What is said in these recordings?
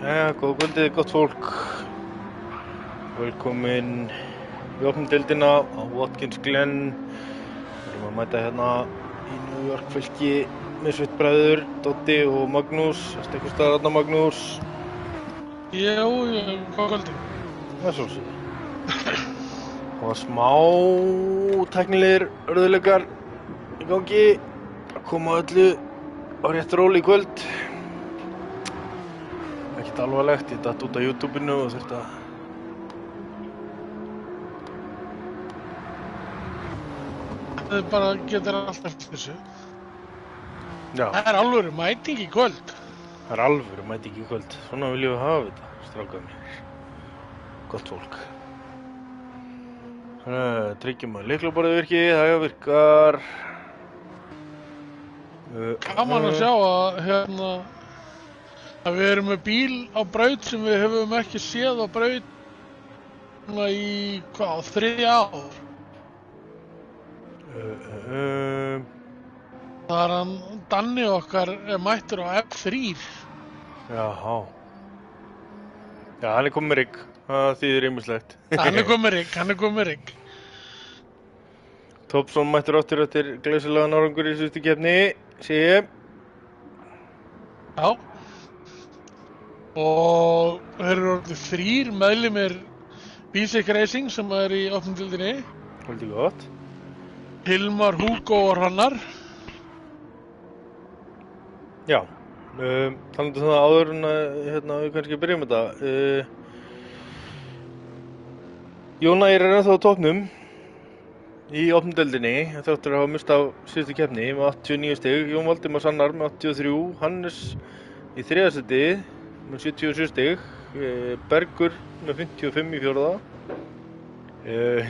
Góða kvöldið, gott fólk. Velkomin í opnu deildina á Watkins Glen. Við erum að mæta hérna í New York fylki Misfit bræður, Doddi og Magnús. Ertu einhvers staðar þarna, Magnús? Jú, góða kvöldið. Það er svolítið. Það var smá tæknilegir örðuleikar í gangi að koma öllu á rétt ról í kvöld. Ekkert alvarlegt, ég datt út á YouTube-inu og þurfti að Það bara getur alltaf þessu. Já, Það er alvöru mæting í kvöld. það er alvöru mæting í kvöld. Svona viljum við hafa þetta, strákar mér. Gott fólk. Tryggjum að lyklaborðið virki, það virkar. Gaman að sjá að að við erum með bíl á braut sem við höfum ekki séð á braut í, hvað, 3 ár. Það er hann Danni okkar er mættur á F3. Jáhá. Já, hann er komið með rigg. Það þýðir ýmislegt. Hann er komið rigg. Thompson mættur áttur eftir glæsilegan árangur í síðustu keppni, sé ég. Já. Og þeir eru orðið 3 meðlimir Basic Racing sem er í opnu deildinni. Haldið gott. Hilmar, Hugo og Hrannar. Já, talandi um það áður en að við kannski byrjum þetta. Jón Ægir er ennþá á toppnum í opnu deildinni, þáttur að hafa mist á síðustu keppni með 89 stig. Jón Valdimar Sannar með 83, Hannes í 3. sæti með 77 stig, Bergur með 55 í 4.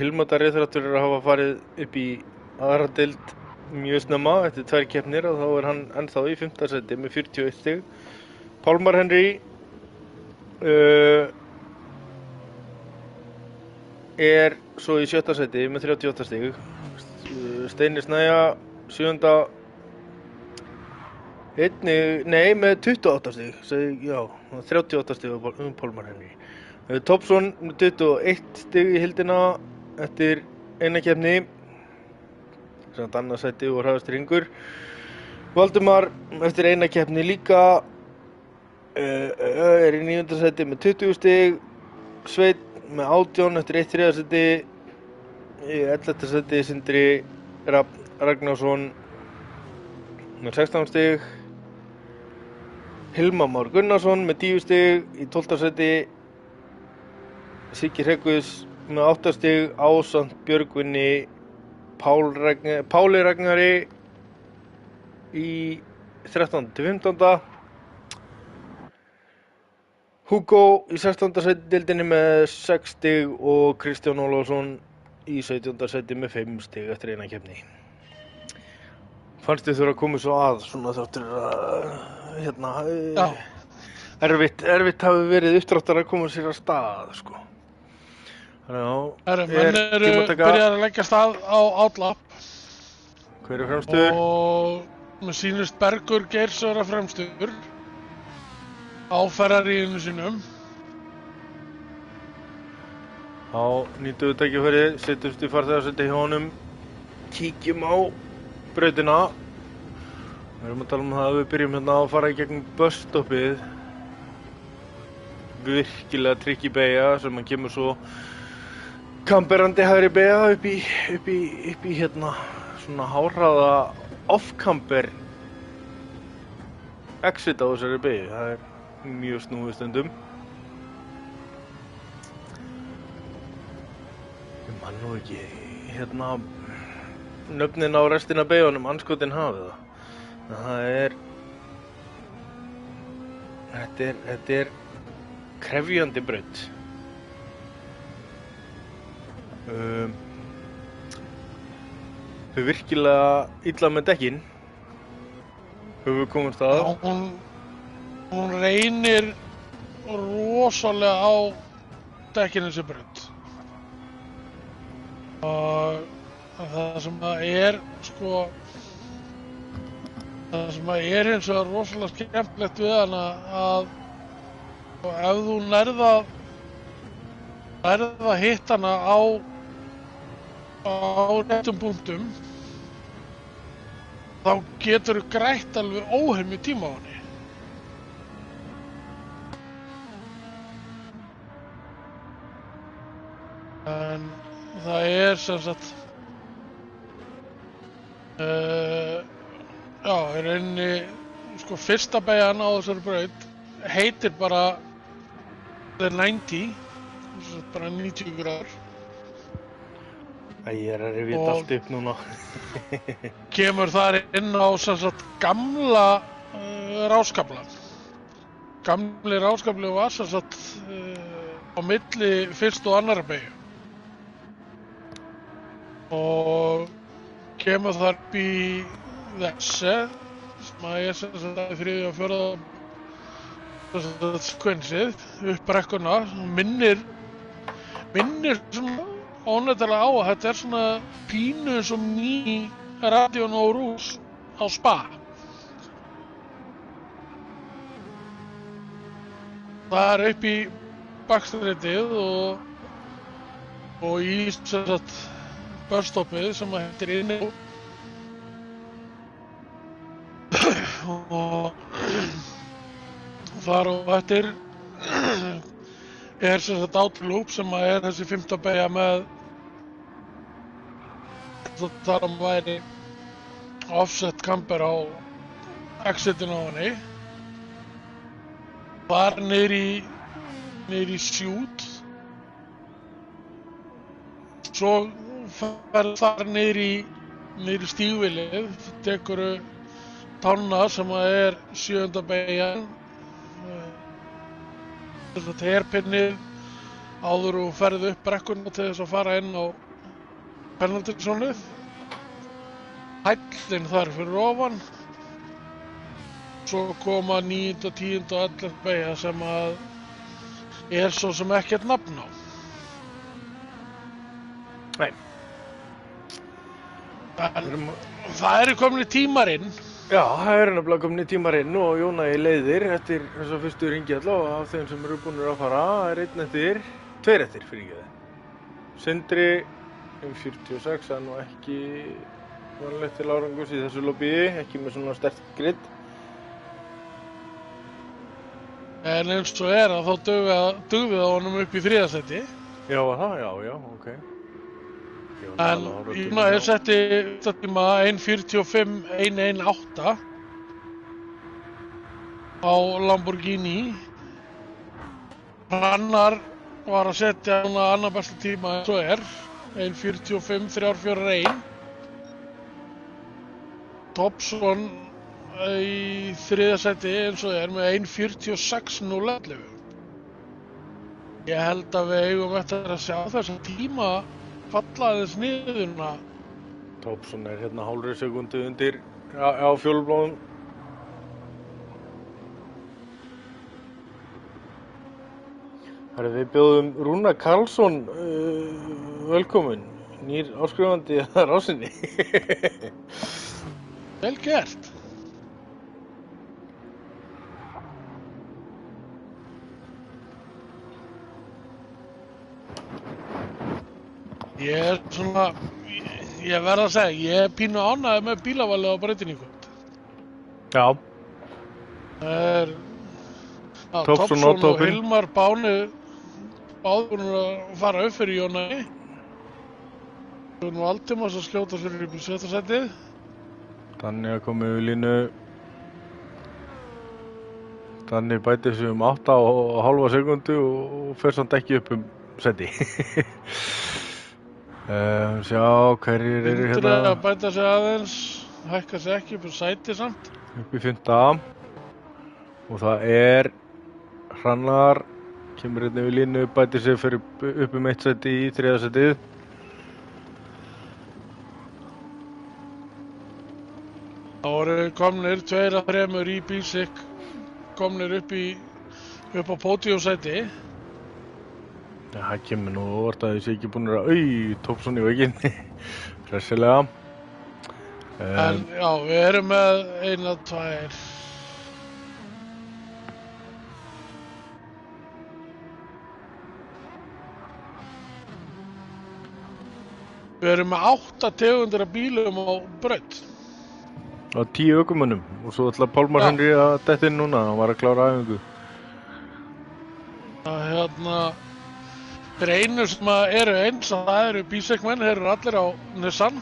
Hilmar Darri þáttur að hafa farið upp í aðra deild mjög snemma eftir 2 keppnir og þá er hann ennþá í 5. sæti með 41 stig. Pálmar Henry er svo í 7. sæti með 38 stig. Steini Snæja 7. með 28 stig. Já, 38 stig Pálmar Henry. Thompson með 21 stig í heildina eftir eina keppni. Samt annað sæti og hraðastur Ingur. Valdimar eftir eina keppni líka er í 9. sæti með 20 stig. Sveinn með 18 eftir 1. sæti. Í 11. sæti Sindri Ragnarsson með 16 stig. Hilmar Már Gunnarsson með 10 stig í 12. sæti. Siggi Hreggviðs með 8 stig ásamt Björgvinni Páli Ragnari í 13. til 15. Hugo í 16. sæti deildinni með 6 stig og Kristján Ólafsson í 17. sæti með 5 stig eftir eina keppni. Fannst þið þurfa að koma svo að svona þáttur að erfitt hafi verið uppdráttar að koma sér að stað, sko. Menn eru byrjað að leggja stað á Outlapp. Hver er fremstur? Og mér sýnist Bergur Geirs vera fremstur á Ferraríinu sínum. Þá nýtum við tækifærið, setjumst í farþegarsæti hjá honum, kíkjum á brautina. Við erum að tala um það að við byrjum hérna að fara í gegnum busstoppið. Virkilega trikki beygja sem að kemur svo kamberandi hægri beygja upp í hérna svona háhraða off-camber exit á þessari beygju. Það er mjög snúið stundum. Ég man nú ekki hérna nöfnin á restina beyjunum, andskotin hafið það. Þetta er krefjandi braut. Þau virkilega illa með dekkin. Höfum við komast að. Já, hún reynir rosalega á dekkinu þessi braut. Og það sem það er, það sem er eins og rosalega skemmtilegt við hana að og ef þú nærð að hitta hana á réttum punktum þá getur þú grætt alveg óheimli tíma á henni. En það sem sagt já, í rauninni sko fyrsta beygjan á þessari braut heitir bara The 90, bara 90 gráður. Ég að rifja þetta allt upp núna. Kemur þar inn á sem sagt gamla ráskaflan. Gamli ráskafli var sem sagt á milli fyrst og annarra beygju. Og kemur þar upp í þessi sem að sem sagt þriðja og fjórða skvensið upp brekkuna, minnir svona ónættilega á að þetta svona pínu eins og ný Radion og Rús á Spa. Það upp í bakstrætið og í sem sagt busstoppið sem heitir inni og þar og eftir sem sagt Outloop sem þessi 15 beygja með þar væri offset camber á exitinu á henni. Þar niður í shoot. Svo fer þar niður í stígvélið, tekurðu tánna sem 7. beygjan. Þetta hairpinnið áður og ferði upp brekkuna til þess að fara inn á penalty-zonið. Hællinn þar fyrir ofan. Svo koma 9., 10. og 11. beygja sem svo sem ekkert nafn á. Nei. En það komin í tímarinn. Já, það nefnilega komin í tímarinn og Jóna í leiðir eftir þess að fyrstu ringi allavega af þeim sem eru búinir að fara. Það einn eftir, 2 eftir fyrir ekki það. Sindri 46, það nú ekki vanlegt til árangurs í þessu lobbyi, ekki með svona sterkt gridd. En eins og að þá dugði það honum upp í 3. sæti. Já, það, já, ok. En ég setti tíma 1:45.118 á Lamborghini. Hrannar var að setja annar besta tíma eins og 1:45.341. Thompson í 3. sæti eins og með 1:46.011. Ég held að við eigum eftir að sjá þessa tíma falla aðeins niðurna. Thompson hérna hálfri sekundu undir á fjólblóðum. Við bjóðum Rúna Karlsson velkomin, nýr áskrifandi að rásinni. Vel gert. Ég verð að segja, ég pínu ánægður með bílavalið á brautinni í kvöld. Já. Thompson og Hilmar báður að fara upp fyrir Jónai. Svo nú Altimas að skjóta sér upp í 7. sætið. Þannig að komið við línu. Þannig bætið sig 8,5 sekundu og fer samt ekki upp sæti. Sjá, hverjir eru hérna? Vindur að bæta sig aðeins, hækka sig ekki upp sæti samt. Upp í 5. Og það Hrannar, kemur hérna við línu, bætir sig fyrir upp 1 sæti í 3. sætið. Það voru komnir 2 af 3 í bílsik, komnir upp á pódíumsæti. Já, það kemur nú óvart að þessi ekki búin að Thompson í veginn. Hressilega. En já, við erum með 1, 2. Við erum með 8 tegundir af bílum á braut. Á 10 ökumönnum og svo ætla Pálmar Já. Henry að detta inn núna, hann var að klára æfingu. Þeir einu sem eru eins að það eru bísekmenn, þeir eru allir á Nissan.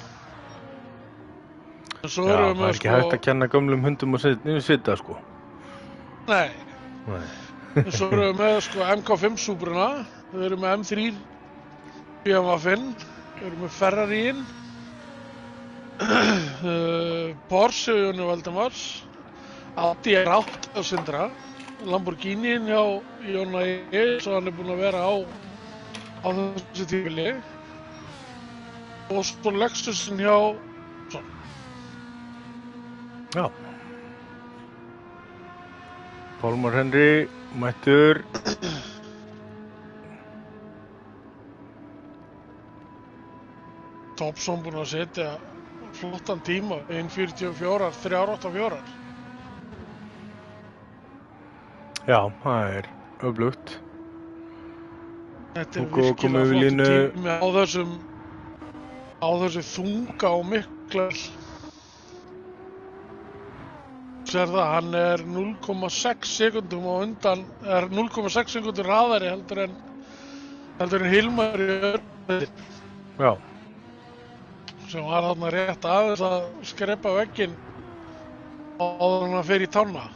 En svo Já, erum það við er ekki hægt að kenna gömlum hundum að sitja sko. Nei, Nei. en svo erum við með MK5 Subruna, við erum með M3 BMW-inn, við erum með Ferrariinn, Porsche Jóni Valdemars, Audi R8 á Sindra, Lamborghiniinn hjá Jóna svo hann er búinn að vera á þessu tímabili og svo Lexusinn hjá svona. Já. Pálmar Henry mættur. Thompson búinn að setja flottan tíma, 1.44, 3.84. Já, það er öflugt. Þetta er Og virkilega komum við flottur línu- tími á þessu þunga og mikla. Sér það, hann er 0,6 sekundum á undan, er 0,6 sekundur hraðari heldur en Hilmar í öðru, Já, sem var þarna rétt aðeins að skrepa vegginn áður en hann fer í tána.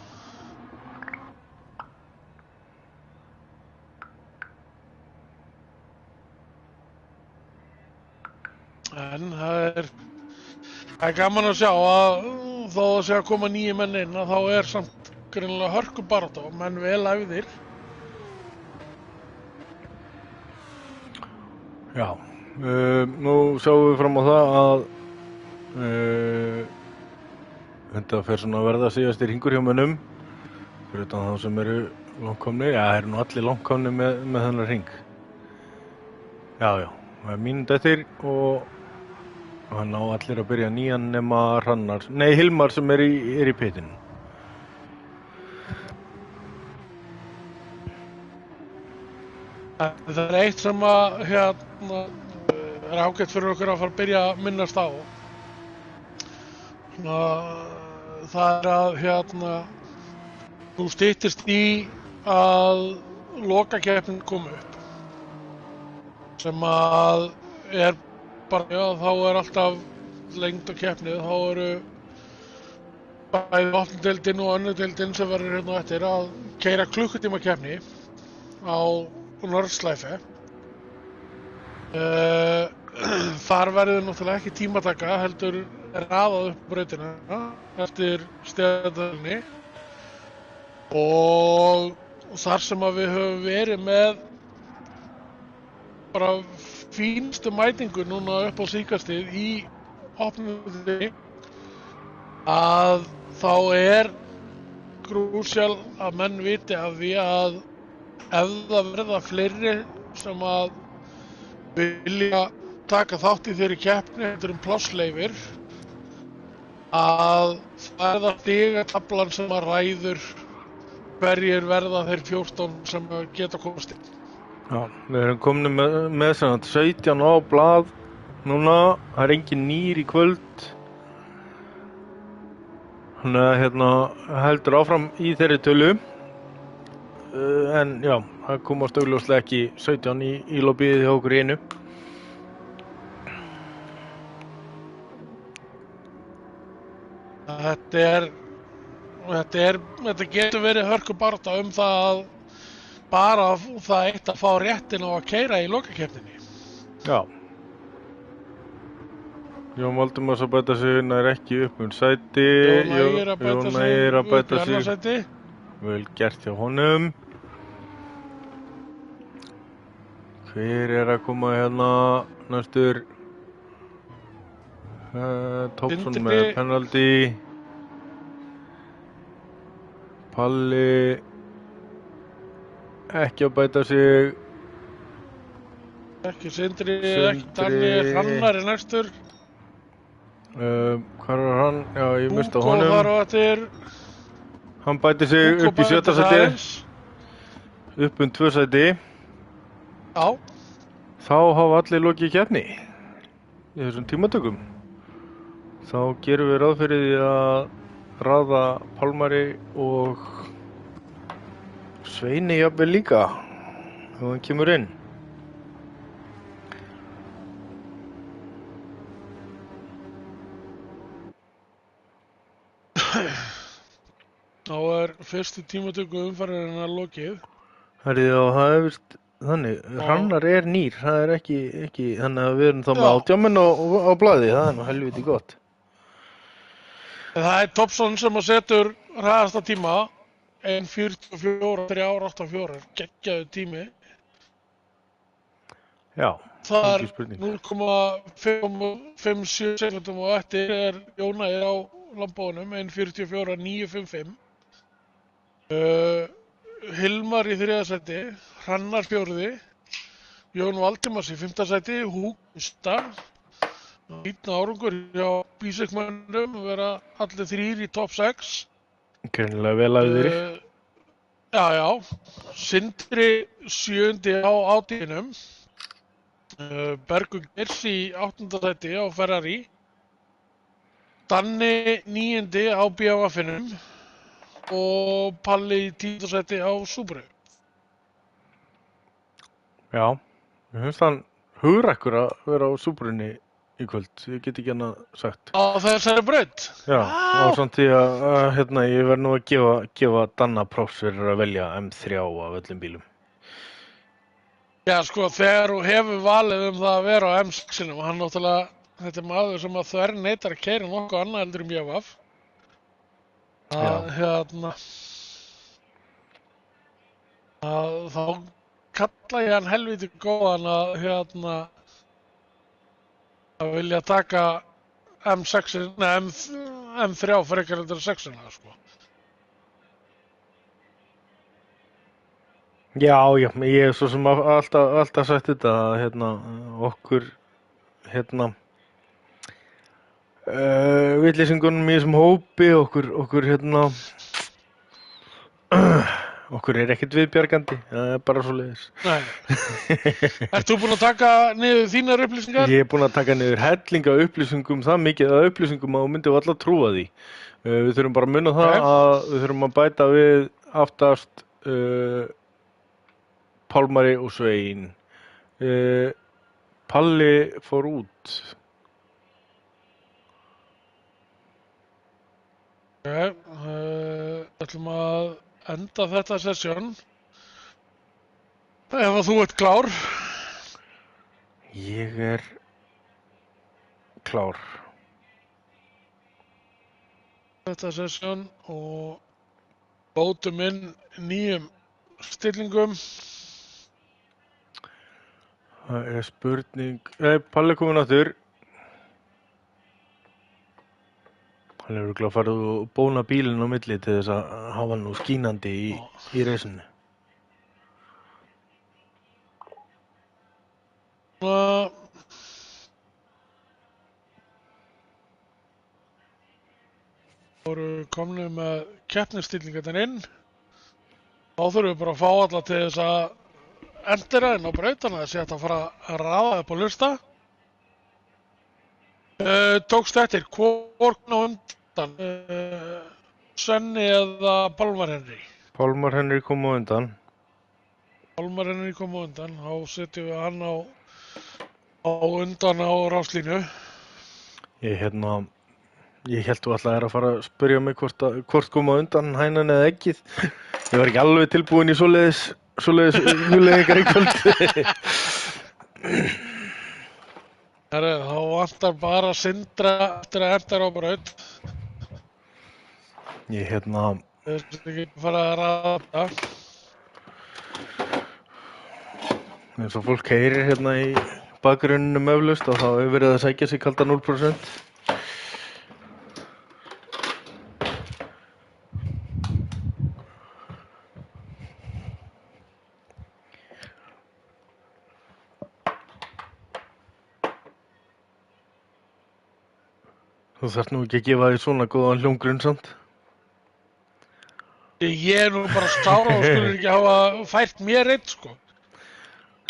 En það er gaman að sjá að þó að sé að koma nýju menn inn að þá er samt greinilega hörkubarátta og menn vel æfðir. já. Nú sjáum við fram á það að þetta fer svona að verða síðasti hringur hjá mönnum. Fyrir utan þá sem eru langkomnir, já, það eru nú allir langkomnir með þennan hring. Já, það er mínútu eftir og hann á allir að byrja nýjan nema Hilmar sem er í pitinu. Það er eitt sem að er ágætt fyrir okkur að fara að byrja að minnast á. Það er að nú styttist í að lokakeppnin komi upp. Sem að er bara, já, þá er alltaf lengd á keppnið, þá eru bæði opnudeildin og önnudeildin sem verður hérna á eftir að keyra klukkutíma keppni á Norðslæfe. Þar verður náttúrulega ekki tímataka, heldur raðað upp brautina eftir stegðalni og þar sem að við höfum verið með bara fínstu mætingu núna upp á síkastið í opnudeildinni að þá er krúsjál að menn viti af því að ef það verða fleiri sem að vilja taka þátt í þeirri keppni heldur plássleifir að það er það stigataflan sem að ræður hverjir verða þeir 14 sem geta komast inn. Já, við erum komin með 17 á blað núna, það er engin nýr í kvöld. Þannig að heldur áfram í þeirri tölu. En já, það komast augljóslega ekki 17 í lobbyið hjá okkur í einu. Þetta getur verið hörkubarátta það að bara það eitt að fá réttin á að keyra í lokakeppninni. Já. Jón Valdimars að bæta sig nær ekki upp sæti. Jón Ægir að bæta sig upp í annað sæti. Vel gert hjá honum. Hver er að koma hérna næstur? Thompson með penalty. Palli ekki að bæta sig. Ekki Sindri, ekki Danni, Hrannar er næstur. Hvar var hann? Já, ég mista honum. Hugo þar á eftir. Hann bæti sig upp í 7. sæti. Upp 2 sæti. Já. Þá hafa allir lokið keppni í þessum tímatökum þá gerum við ráð fyrir því að raða Pálmari og Sveini jafnvel líka ef hann kemur inn. Þá fyrstu tímatöku umferðarinnar lokið. Herri, já, það vist þannig, Hrannar nýr, það ekki, þannig að við erum þá með 18 menn á blaði, það nú helviti gott. Það Thompson sem setur hraðasta tíma, 1:44, 3:84, geggjaður tími. Já, Það ekki spurning. 0,57 sekundum og eftir Jónæði á lambónum, 1:44, 9:55. Hilmar í 3. sæti, Hrannar 4. Jón Valdimars í 5. sæti, Hústa. Fínn árangur hjá bísökmönnum, vera allir 3 í topp 6. Greinilega vel æfðir. Já. Sindri 7. á átíðinum. Bergur Geirs í 8. sæti á Ferrari. Danni 9. á BMF-inum. Og Palli í 10. sæti á Subaru. Já, mér finnst hann hugrakkur að vera á Subarunni í kvöld, ég get ekki annað sagt. Á þessari braut? Já, á samt því að ég verð nú að gefa Danna props fyrir að velja M3 af öllum bílum. Já, sko, þegar þú hefur valið það að vera á M6-inum, hann náttúrulega, þetta maður sem að þver neitar að keyra nokkuð annað heldur BMF. Þá kalla ég hann helviti góðan að vilja taka M6-in, M3 frekar heldur 6-ina, sko. Já, ég er svo sem alltaf sagt þetta að okkur vitleysingunum í þessum hópi okkur okkur er ekkert viðbjargandi, það er bara svoleiðis. Nei. Ert þú búinn að taka niður þínar upplýsingar? Ég er búinn að taka niður helling af upplýsingum, það mikið af upplýsingum að þú myndir varla trúa því. Við þurfum bara að muna það að við þurfum að bæta við aftast Pálmari og Svein. Palli fór út. Ætlum að enda þetta sessjón. Ef þú ert klár. Ég er klár. Þetta sessjón og bótum inn nýjum stillingum. Það er spurning. Palli er komin aftur. Hann hefur örugglega farið og bóna bílinn á milli til þess að hafa hann nú skínandi í reisinu. Voru komnir með keppnisstillingarnar inn. Þá þurfum við bara að fá alla til þess að endera inn á brautana þess að fara að raða upp á lista. Tókst eftir hvorn á undan, Svenni eða Pálmar Henry? Pálmar Henry kom á undan. Pálmar Henry kom á undan, þá setjum við hann á undan á ráslínu. Ég hélt þú ætlaðir að fara að spyrja mig hvort kom á undan, hænan eða eggið. Ég var ekki alveg tilbúin í svoleiðis hugleiðingar í kvöld. Þá vantar bara Sindra eftir að endara á braut. Ég Þessi ekki fara að ræða þetta. eins og fólk heyrir í bakgrunninum eflaust og þá hefur verið að sækja sig kalda 0%. Þú þarft nú ekki að gefa því svona góðan hljómgrunn samt. Ég er nú bara sára og skulur ekki hafa fært mér einn, sko.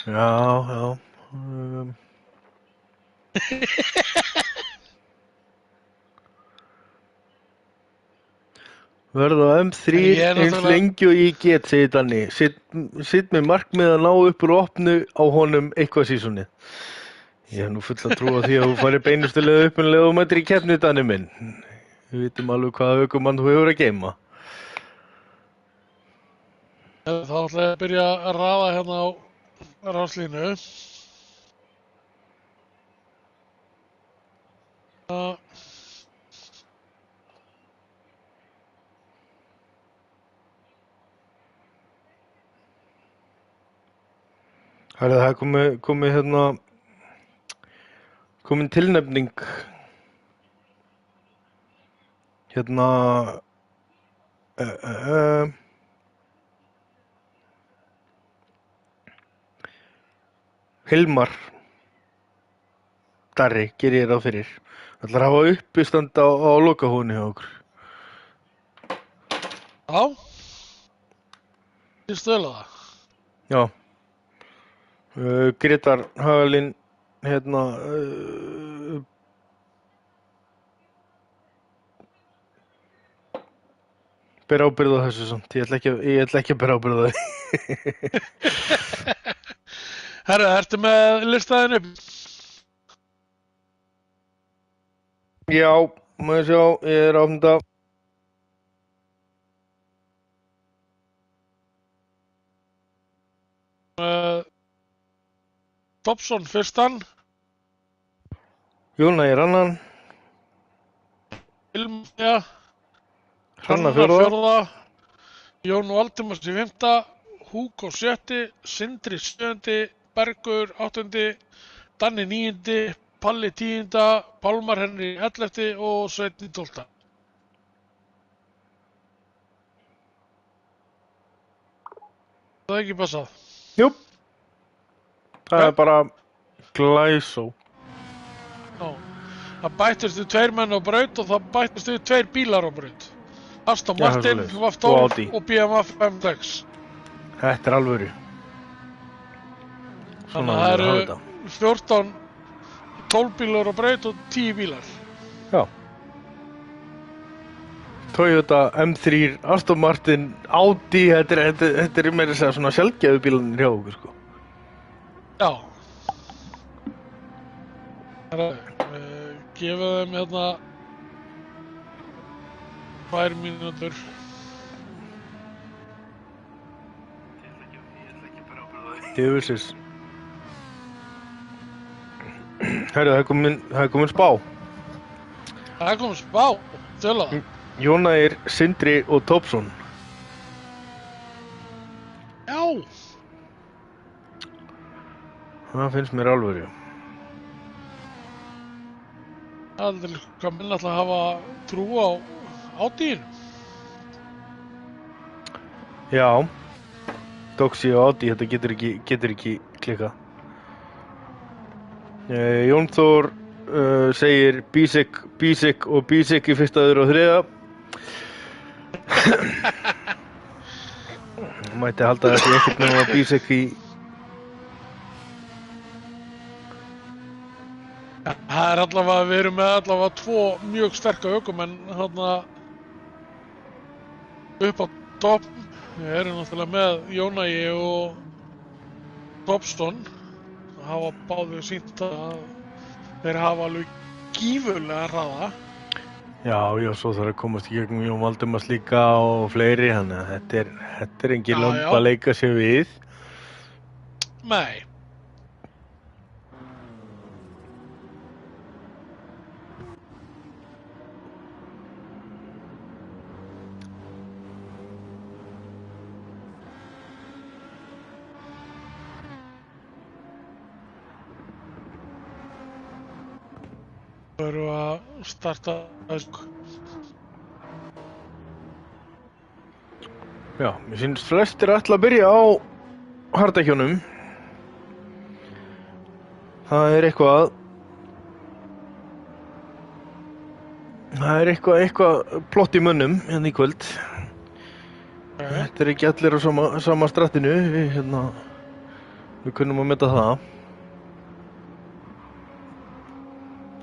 Já. Verð á M3 Ég er eins náttúrulega, lengi og ég get, segir Danni. Sitt með markmið að ná upp úr opnu á honum eitthvað sísonið. Ég hef nú full að trúa því að þú fari beinustilega upp en leið og mættir í keppni, Danni minn. Við vitum alveg hvaða ökumann þú hefur að geyma. þá ætla ég að byrja að raða hérna á ráslínu. Það er komið hérna, komin tilnefning hérna Hilmar Darri, gerir ég ráð fyrir. Ætlar að hafa uppistand á lokahóðinu hjá okkur. Já, ég stöðla það. Já. Grétar Hagalín hérna ber ábyrgð á þessu samt. Ég ætla ekki að bera ábyrgð á því. Herra, ertu með listaðin upp? Já, maður sjá, ég er áfnda. Dobson fyrstan, Jóna er annan, Hilmar Hrannar fjórða, fjórða, Jón Valdimars í fymta, Hugo sjötti, Sindri sjöndi, Bergur áttundi, Danni níundi, Palli tíunda, Pálmar Henry 11. og Sveinn 12. Það er ekki passað. jú, það Ja. er bara glæsó. Já. Það bættist við 2 menn á braut og það bættist við 2 bílar á braut. Aston Já, það er Martin, svoleiðis. VAF Og 12 Audi. og BMF M6. Þetta er alvöru. Þannig Svona að það verður að hafa eru þetta. 14, 12 bílar á braut og 10 bílar. Já. Toyota, M3, Aston Martin, Audi, þetta er meira að segja svona sjaldgæfu bílarnir hjá okkur, sko. Já. Gefa þeim hérna 2 mínútur. Djöfulsins. Herru, það er komin spá. Það kom spá, tjóla. Jónægir, Sindri og Tobson. Já. Það finnst mér alvöru. Það er hvað minn ætla að hafa trú á Audíinu. Já. Doxy og Audi, þetta getur ekki klikkað. Jón Þór segir Bísek og Bísek í fyrsta, öðru og þriðja. Mætti halda þetta ekkert nema Bísek í... Það er allavega, við erum með allavega 2 mjög sterka ökumenn þarna upp á topp. Við erum náttúrulega með Jónægi og Dobson. Það hafa báðir sýnt að þeir hafa alveg gífurlega hraða. Já, svo þarf að komast í gegnum Jón Valdimars líka og fleiri, þannig að þetta er engin Já, lömb já. að leika sér við. Nei. Við erum að starta Já, mér finnst flestir ætla að byrja á hardekjónum. Það er eitthvað plott í mönnum hérna í kvöld. Þetta er ekki allir á sama strattinu, við kunnum að meta það.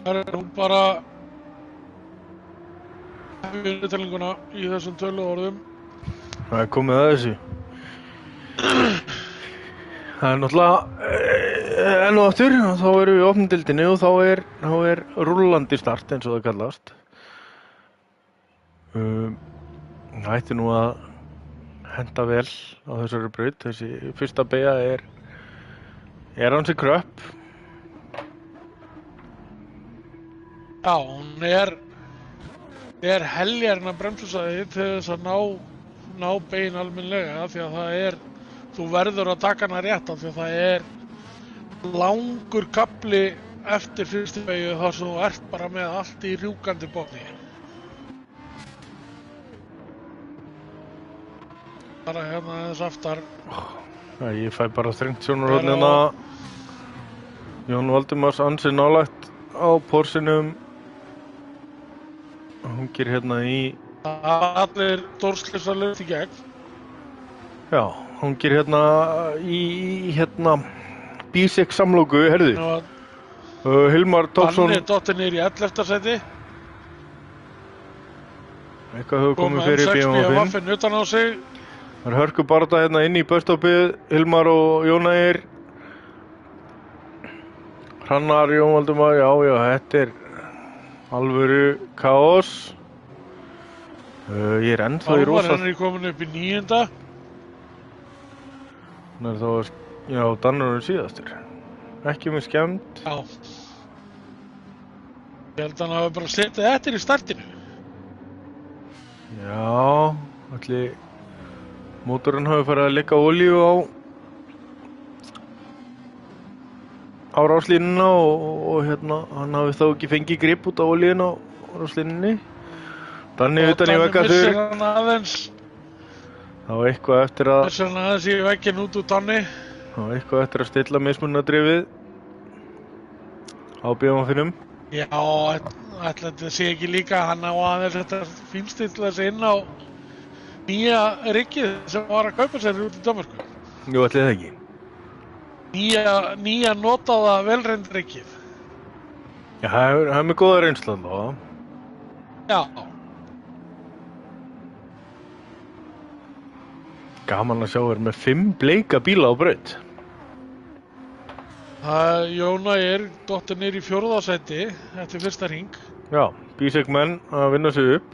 Það er nú bara viðtalninguna í þessum töluorðum. Það er komið að þessu. Það er náttúrulega enn og aftur, þá erum við í opnumdeildinni og þá er rúllandi start eins og það kallast. Það ætti nú að henda vel á þessari braut. Þessi fyrsta beygja er ansi kröpp. Já, hún er heljarinn að bremsusæði til þess að ná bein almennilega því að þú verður að taka hana rétt af því að það er langur kafli eftir fyrstu beygju þar sem þú ert bara með allt í rjúkandi botni. Bara hérna aðeins aftar. Ég fæ bara þrengt sjónarhornina. Jón Valdimars ansi nálægt á Porsinum. Hungir hérna í... Allir stórslysar lögt í gegn. Já, hungir hérna í B6 samlóku, herðu. Hilmar Topsson... Hann er dottinn niður í 11. sæti. Eitthvað hefur komið fyrir BMW-Waffen utan á sig. Það er hörku barða hérna inn í busstoppið. Hilmar og Jón Ægir. Hrannar, Jón Valdimar, já, þetta er alvöru kaos. Ég er ennþá í rosa... Hann er komin upp í 9. Þannig að þá já, Danurinn síðastur. Ekki með skemmt. Já. Ég held að hann hafi bara setið eftir í startinu. Já, ætli mótorinn hafi farið að leggja olíu á ráslínuna og hann hafi þá ekki fengið grip út á olíuna á ráslínunni. Danni utan í veggaþur. Missir hann aðeins. Það var eitthvað eftir að... Missir hann aðeins í vegginn út úr Danni. Það var eitthvað eftir að stilla mismunadrifið á BMW-num. Já, ætla þetta sé ekki líka. Hann á aðeins þetta fínstilla sig inn á nýja riggið sem var að kaupa sér út í Danmörku. Jú, ætli það ekki. Nýja notaða velreynd riggið. Já, það er með góða reynslu allavega. Já. Gaman að sjá þér með 5 bleika bíla á braut. Jóna er dottinn niður í 4. sæti eftir fyrsta hring. Já, B6 menn að vinna sig upp.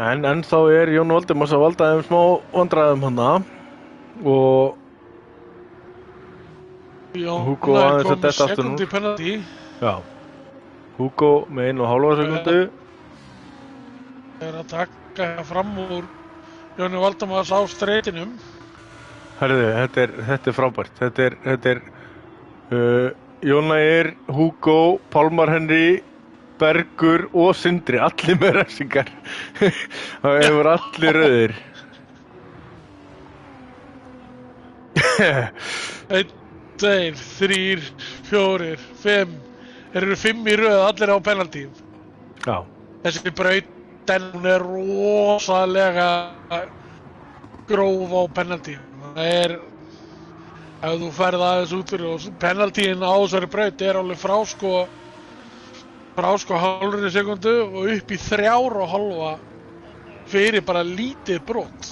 En ennþá er Jón Valdimars að valda þeim smá vandræðum hana. Og Hugo aðeins að detta aftur nú. Sekundi penalty. Já, Hugo með 1,5 sekundu. Það er að taka fram úr Jóni Valdimars á streitinum. Herðu, þetta er frábært. Þetta er Jón Ægir, Hugo, Pálmar Henry, Bergur og Sindri, allir með refsingar. Það hefur allir rauðir. 1, 2, 3, 4, 5. Þeir eru 5 í röð, allir á penaltíum. Já. Þessi braut, hún er rosalega gróf á penaltíum. Það er, ef þú ferð aðeins út fyrir og penaltíin á þessari braut er alveg frá hálfri sekundu og upp í 3,5 fyrir bara lítið brot.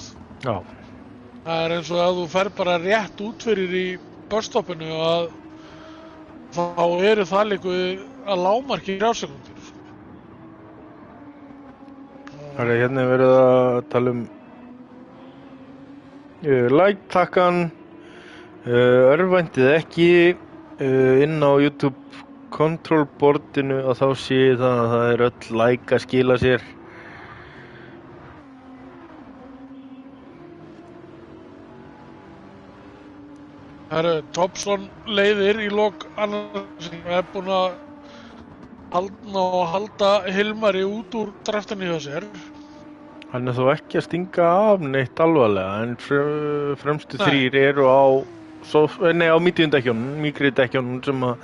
Já. Það er eins og að þú ferð bara rétt út fyrir í busstoppinu að þá eru það líka að lágmarki í 3 sekundur. Það er hérna verið að tala um like-takkan, örvæntið ekki inn á YouTube control boardinu og þá sé það að það er öll like að skila sér. Það eru Topsson leiðir í lok annars sem er búinn að halda Hilmari út úr draftinu hjá sér. Hann er þó ekki að stinga af neitt alvarlega en fremstu 3 eru á medium dekkjónum, mýkri dekkjónum sem að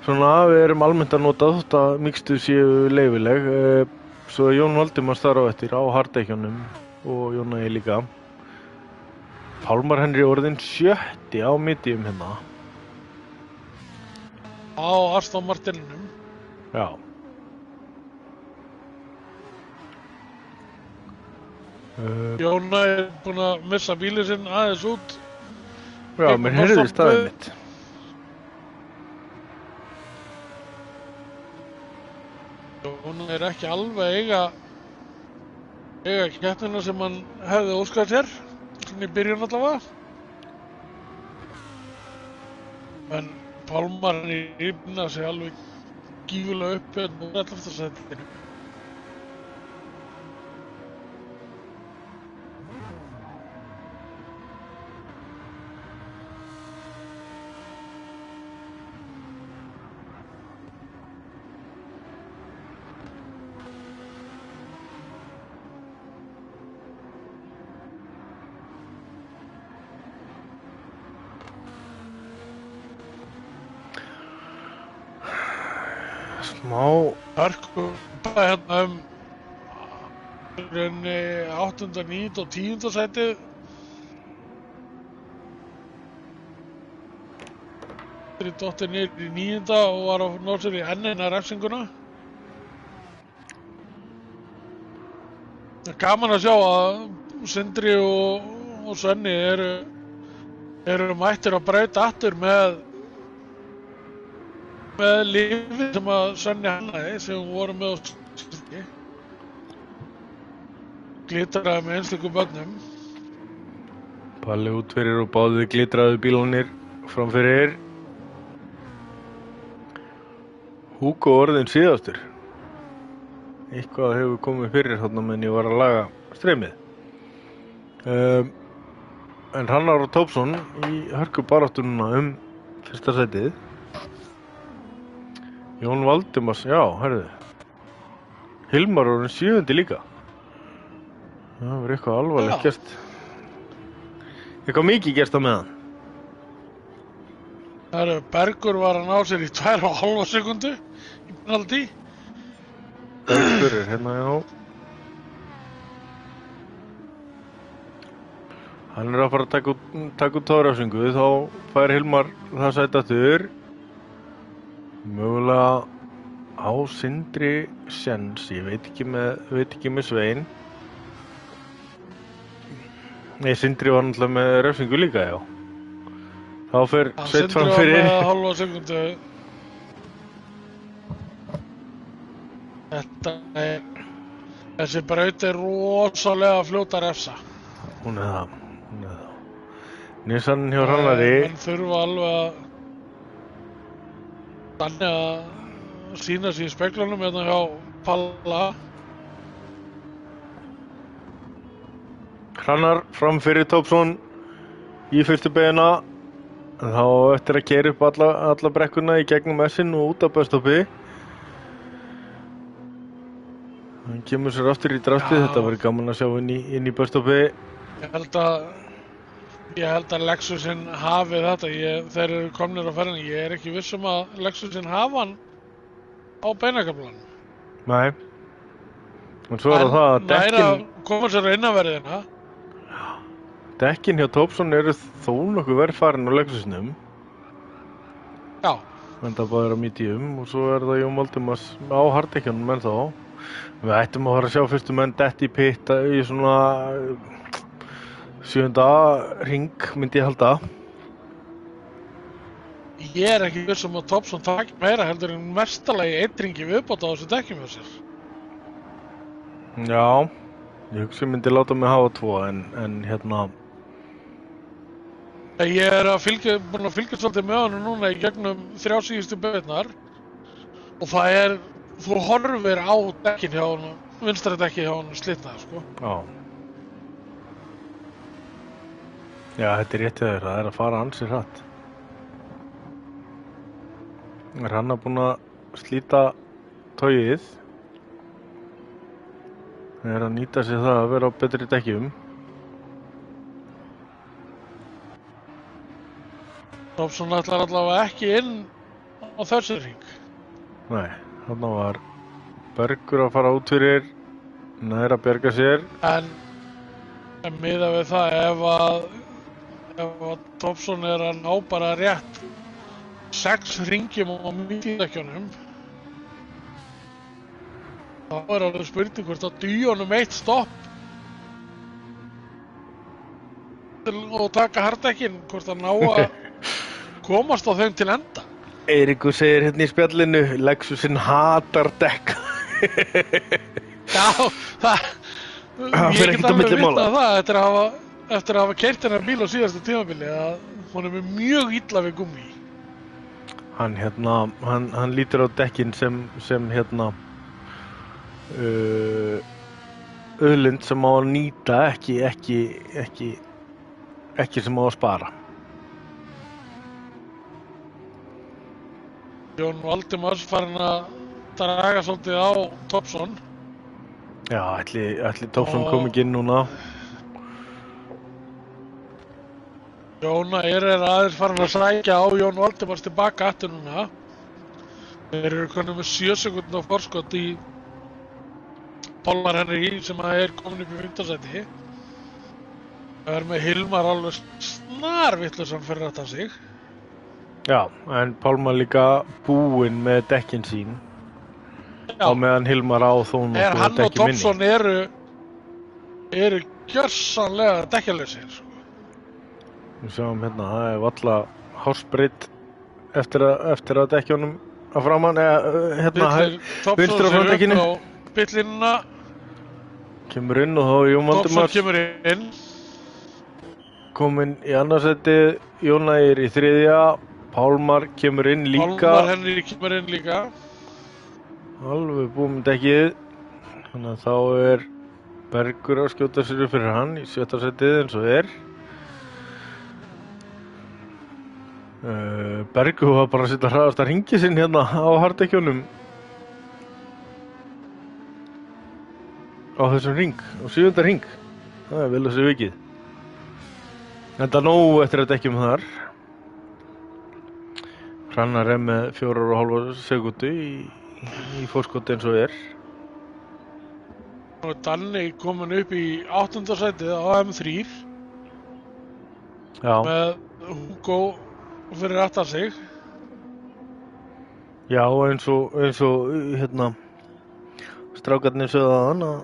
svona við erum almennt að nota þótt að mixtu séu leyfileg. Svo Jón Valdimars þar á eftir á harddekkjónum og Jón Ægir líka. Pálmar Henry orðinn 7. á medium hérna. á Aston Martininum. Já. Jóna er búinn að missa bílinn sinn aðeins út. Já, mér heyrðist það einmitt. Jóna er ekki alveg eiga keppnina sem hann hefði óskað sér, svona í byrjun allavega. En Pálmar hann í rýmna sig alveg gífulega upp hérna úr 11. sætinu. Smá Hörku hérna rauninni 8., 9. og 10. sætið. Þeir dottir niður í 9. og var að ná sér í ennina refsinguna. Það er gaman að sjá að Sindri og Svenni eru mættir að brauta aftur með lífið sem að Svenni hannaði sem voru með á styrki. Glitraði með einstökum bönnum. Palli út fyrir og báði glitraði bílunir framfyrir. Hugo orðinn síðastur. Eitthvað hefur komið fyrir þarna meðan ég var að laga streymið. En Hrannar og Tópsson í hörku baráttununa fyrsta sætið. Jón Valdimars, já, herðu. Hilmar orðinn 7. líka. Það var eitthvað alvarlegt gerst. Eitthvað mikið gerst á meðan. Bergur var að ná sér í 2,5 sekundu í penalty. Bergur hérna, já. Hann að fara að taka út tárafsingu, þá fær Hilmar það sætaftur. Mögulega á Sindri séns, ég veit ekki með Svein. Nei, Sindri var náttúrulega með refsingu líka, já. Þá fer Sveinn fram fyrir. Sindri var með 0,5 sekundu. Þessi braut er rosalega fljót að refsa. Hún er það. Nissan hjá Hrannari. Menn þurfa alveg að sína sig í speglunum hérna hjá Palla. Hrannar fram fyrir Tópsson í fyrstu beygina. Þá eftir að keyra upp alla brekkuna í gegnum S-inn og út af busstoppi. Hann kemur sér aftur í drastið, þetta verður gaman að sjá inn í busstoppi. Ég held að Lexusin hafi þetta, þeir eru komnir á ferðinni, ég er ekki viss að Lexusin hafa hann á beinakaflanum. Nei, en svo er það að dekkin... Næra koma sér á innanverðina. Dekkin hjá Tópsson eru þó nokkuð verið farin á Lexusinum. Já. En það bara er á medium og svo er það Jón Valdimars á harddekkjunum ennþá. Við ættum að fara að sjá fyrstu menn detti í pitt í svona 7. hring myndi ég halda. Ég er ekki viss að Tópsson takk meira heldur en mestalagi 1 hringi viðbót á þessu dekkjum hjá sér. Já, ég hugsa ég myndi láta mig hafa 2 en hérna... Ég er búinn að fylgjast svolítið með honum núna í gegnum 3 síðustu beigurnar og það þú horfir á dekkin hjá honum, vinstra dekki hjá honum slitnað, sko. Já. Já, þetta er rétt hjá þér, það er að fara ansi hratt. Er hann búinn að slíta tóið? Það er að nýta sér það að vera á betri dekkjum. Tópsson ætlar allavega ekki inn á þessu hring. Nei, þarna var Bergur að fara út fyrir, nær að bjarga sér. En miðað við það, ef að Tópsson er að ná bara rétt 6 hringjum á miðdekkjunum. Þá er alveg spurning hvort að dýjónum 1 stopp og taka harddekkin, hvort að ná að komast á þeim til enda. Eiríkur segir hérna í spjallinu, Lexusin hatar dekk. Já, það Það fer ég ekkert get á alveg milli mála. vitnað það eftir að hafa keyrt þennan bíl á síðasta tímabili að honum er mjög illa við gúmmí. Hann lítur á dekkin sem hérna auðlind sem á að nýta, ekki sem á að spara. Jón Valdimars farin að draga svolítið á Thompson. Já, ætli Thompson kom ekki inn núna. Jóna er aðeins farin að sækja á Jón Valdimars tilbaka aftur núna. Þeir eru konum með 7 sekúndna forskot í Polmar Henry sem er komin upp í 5. sæti. Það er með Hilmar alveg snarvittlausan fyrir þetta sig. Já, en Pálmar líka búinn með dekkin sín. Já. Á meðan Hilmar á þó nokkuð Hann og dekki minni. Thompson eru gjörsamlega dekkjalausir. Sko. Við sjáum hérna, það er valla hásbreytt eftir að dekkjónum að framan, hérna vinstra frá dekkinu. Billínuna. Kemur inn og þá er Jón Thompson Valdimars kemur inn. kominn í annarsæti, Jóna er í 3. Pálmar kemur inn líka. Pálmar Henry kemur inn líka. Alveg búið með dekkið. Þannig að þá er Bergur að skjóta sér upp fyrir hann í 7. sætið eins og er. Bergur var bara að setja hraðast að hringi sinn hérna á hardekkjónum. Á þessum hring, á 7. hring. Það er vel að sé vikið. Enda nóg eftir að dekkjum þar. Hrannar er með 4,5 sekúndu í fórskoti eins og er. Nú er Danni komin upp í 8. sætið á M3 Já, með Hugo fyrir aftan sig. já eins og hérna strákarnir sögðu þaðan að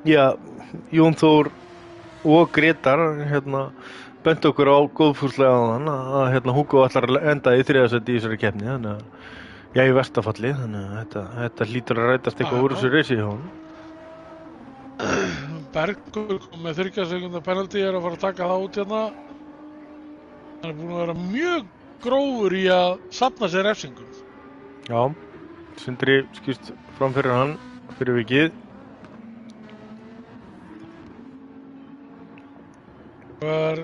já, Jón Þór og Grétar hérna bentu okkur á góðfúslega áðan að hérna Hugo ætlar að enda í 3. sæti í þessari keppni, þannig að já, í verstafalli, þannig að þetta hlýtur að rætast eitthvað úr þessu reysi hjá honum. Bergur kom með 30 sekúndna penalty, er að fara að taka það út hérna. Hann er búinn að vera mjög grófur í að safna sér refsingum. Já, Sindri skýrst fram fyrir hann fyrir vikið. Það er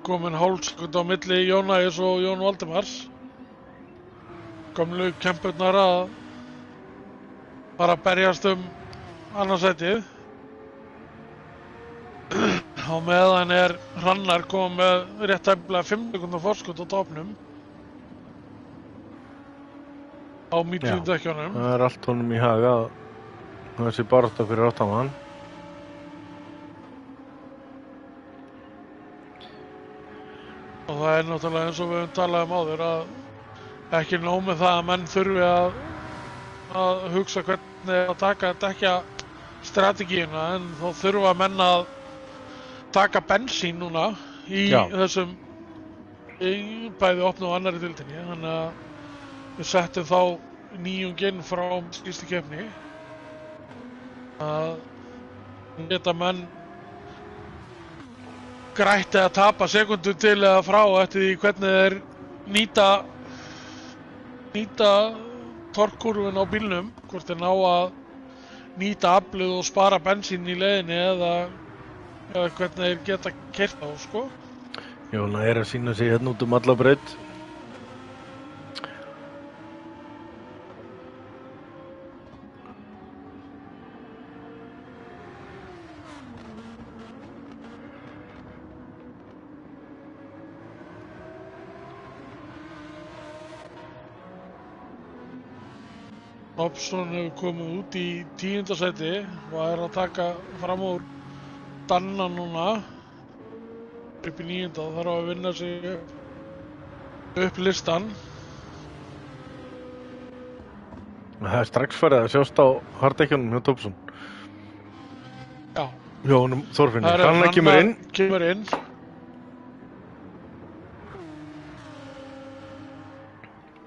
komin hálfsekund á milli Jónæs og Jón Valdimars. Gömlu kempurnar að fara að berjast annarsætið. Á meðan er Hrannar komið með rétt tæplega 5 sekúndna forskot á topnum. Á mítjumdekkjunum. Það er allt honum í haga þessi barátta fyrir aftan hann. Og það er náttúrulega eins og við höfum talað áður að ekki nóg með það að menn þurfi að hugsa hvernig að taka dekkja strategíuna, en þá þurfa menn að taka bensín núna í þessum bæði opnu og annarri deildinni, þannig að við settum þá nýjunginn frá síðustu keppni að geta menn grætt eða tapa sekundu til eða frá eftir því hvernig þeir nýta torkkurvun á bílnum, hvort þeir ná að nýta aflið og spara bensín í leiðinni eða hvernig þeir geta keyrt á, sko. Jóna er að sýna sig hérna út alla braut. Robson hefur komið út í 10. sæti og að taka fram úr Danna núna upp í 9. og þarf að vinna sig upp listan. Það strax farið að sjást á harddekkjunum hjá Thompson. Já. Jónum Þorfinni. Hrannar kemur inn.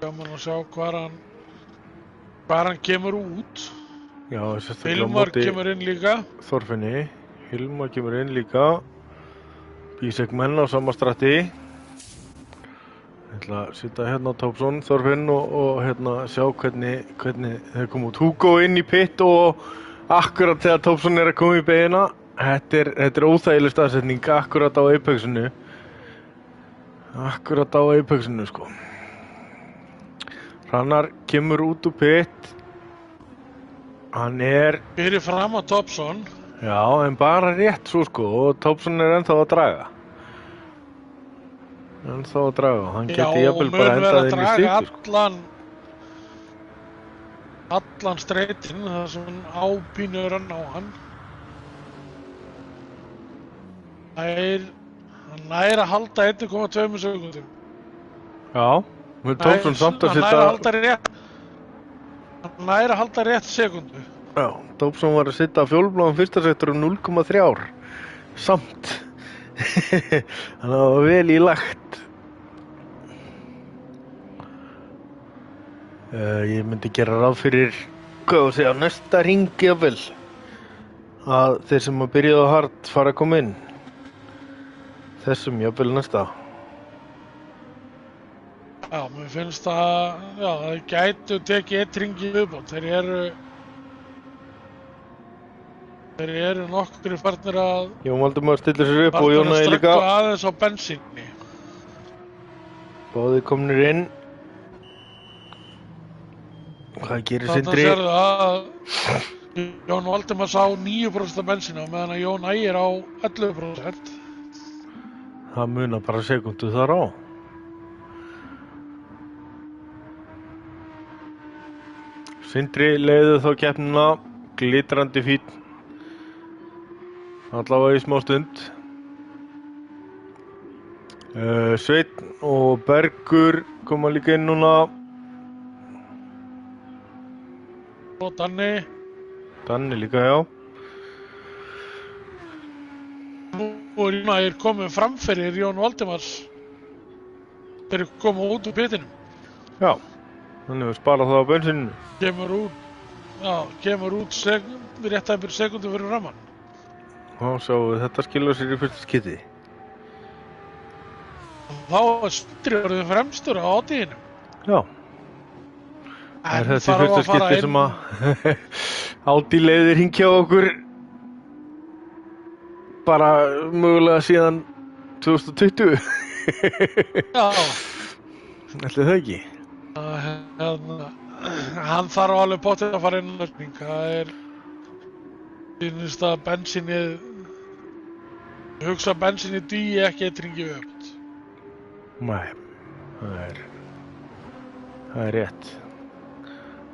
Gaman að sjá hvar hann kemur út. Já, Hilmar kemur inn líka. Þorfinni. Hilmar kemur inn líka. Bísek menn á sama stratti. Ég ætla að sitja hérna á Thompson, Þorfinn og hérna sjá hvernig þeir koma út. Hugo inn í pitt og akkurat þegar Thompson að koma í beina. Þetta er óþægileg staðsetning akkurat á Apexinu. Akkurat á Apexinu, sko. Hrannar kemur út úr pitt. Hann fyrir fram á Thompson. Já, en bara rétt svo, sko, og Thompson ennþá að draga. Hann geti jafnvel bara endað inn í stíki, sko. Allan streitinn, það sem hann ápínur hann á hann. Hann nær að halda 1,2 sekúndum. Já, með Thompson samt að sitja... Hann nær að halda rétt sekundu. Já, Thompson var að sitja fjólbláðum fyrsta sektor 0,3 samt. Þannig að það var vel í lagt. Ég myndi gera ráð fyrir, næsta hring jafnvel að þeir sem að byrjaðu hard fara að koma inn. Þessum jafnvel næsta. Já, mér finnst það gætu tekið 1 hring í viðbót. Þeir eru nokkri farnir að... Jón Valdimar stillir sér upp og Jóna líka. Farnir að ströggla aðeins á bensínni. Báðir komnir inn. Hvað gerir Sindri? Þannig að sérðu að Jón Valdimar sá 9% af bensínu meðan að Jón Ægir á 11%. Það munar bara sekundu þar á. Sindri leiði þá keppnina, glitrandi fínn. Allavega í smá stund. Sveinn og Bergur koma líka inn núna. Og Danni. Danni líka, já. Og Jón Ægir komið framfyrir Jón Valdimars. Þeir koma út úr pitinum. Já, þannig við spara það á bensíninu. Kemur út rétt að byrja sekundu fyrir framann. Já, sjáum við, þetta skilur sér í fyrsta skipti. Þá Sindri orðið fremstur á átíðinu. Já. Er þetta í fyrsta skipti sem að Audi leiðir hringja á okkur bara mögulega síðan 2020. Já. Ætli það ekki? Hann þarf alveg potið að fara inn á nörgning. Það finnst að bensínið, ég hugsa að bensínið dugi ekki 1 hring í viðbót. Nei, það er rétt.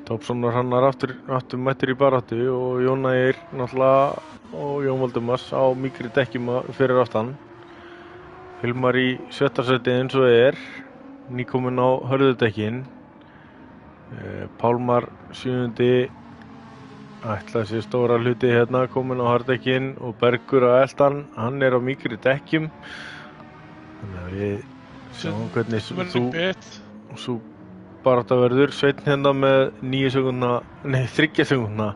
Thompson og Hrannar aftur mættir í baráttu og Jón Ægir náttúrulega og Jón Valdimars á mýkri dekkjum fyrir aftan. Hilmar í 7. sæti eins og nýkominn á hörðudekkin. Pálmar 7. ætlaði sér stóra hluti hérna, kominn á harddekkin og Bergur á eldan, hann á mýkri dekkjum. Þannig að við sjáum hvernig sú barátta verður. Sveinn hérna með 3 sekúndna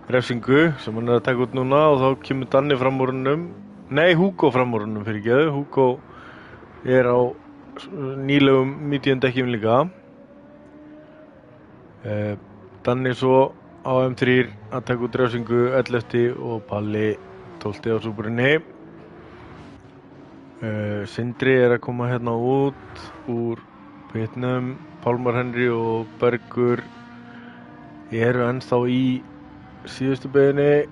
refsingu sem hann að taka út núna og þá kemur Danni fram úr honum. Nei, Hugo fram úr honum, fyrirgeðu. Hugo á nýlegum medium dekkjum líka. Danni svo á M3 að taka út refsingu 11. og Palli 12. á súpurinni. Sindri að koma hérna út úr pitnum. Pálmar Henry og Bergur eru ennþá í síðustu beginni.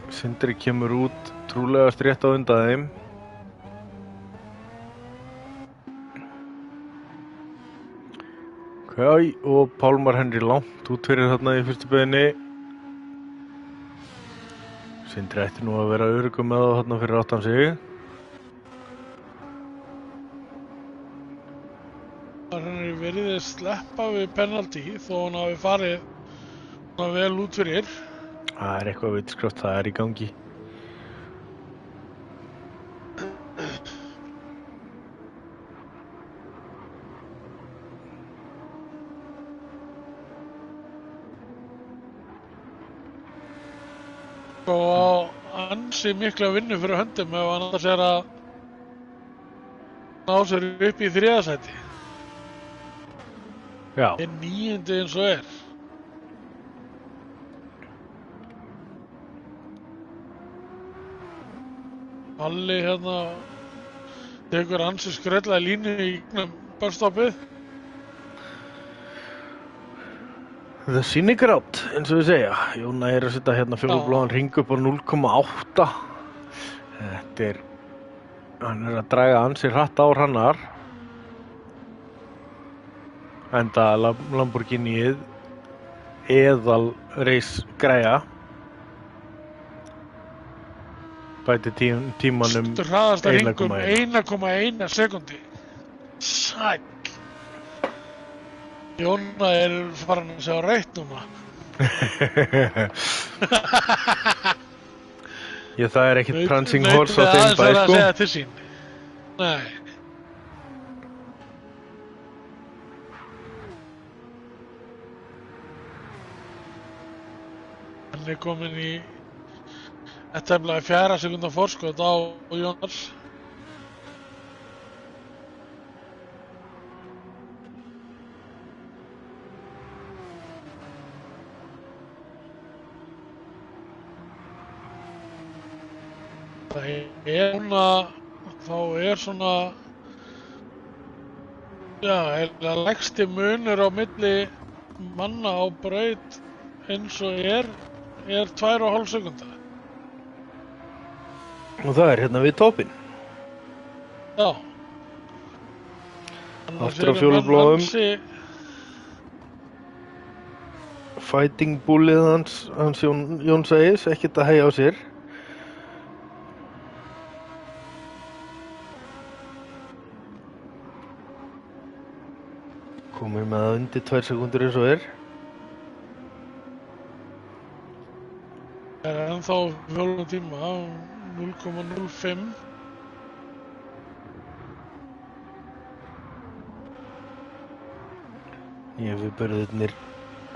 Sindri kemur út trúlega rétt á undan þeim. Ok, og Pálmar Henry langt út fyrir þarna í fyrstu beginni. Sindri ætti nú að vera öruggum með það þarna fyrir aftan sig. Hann er verið að sleppa við penalty þó hann hafi farið svona vel út fyrir. Það er eitthvað vitskrátt, það er í gangi. Og ansi mikla vinnu fyrir höndum ef hann annars er að ná sér upp í 3. sæti. Já. Er 9. eins og er. Alli hérna tekur ansi skrella línu í börstoppið. The Cynic Route, eins og við segja. Jóna er að setja hérna fjólubláðan ring upp á 0,8. Þetta er, hann er að draga ansi hratt á Hrannar. Enda Lamborghiniið eðal reis græja. Bæti tímanum 1,1. Hraðasta hringum 1,1 sekundi. Sæll. Jóna er farin að sjá reitt núna. Já, það er ekkert prancing horse á þeim bæ, sko. Nautið að segja til sín. Nei. Hann er komin í tæplega 4 sekúndna forskot á Jónas. Það er svona, þá er svona, já, eiginlega lægsti munur á milli manna á braut eins og er 2,5 sekúnda. Og það er hérna við toppinn. Já. Aftur á fjólubláðum. Fighting bullið hans Jóns Ægis, ekkert að hægja á sér. Komið með það undir 2 sekúndur eins og er. Það er ennþá 4 tíma, 0,05. Yfirbörðirnir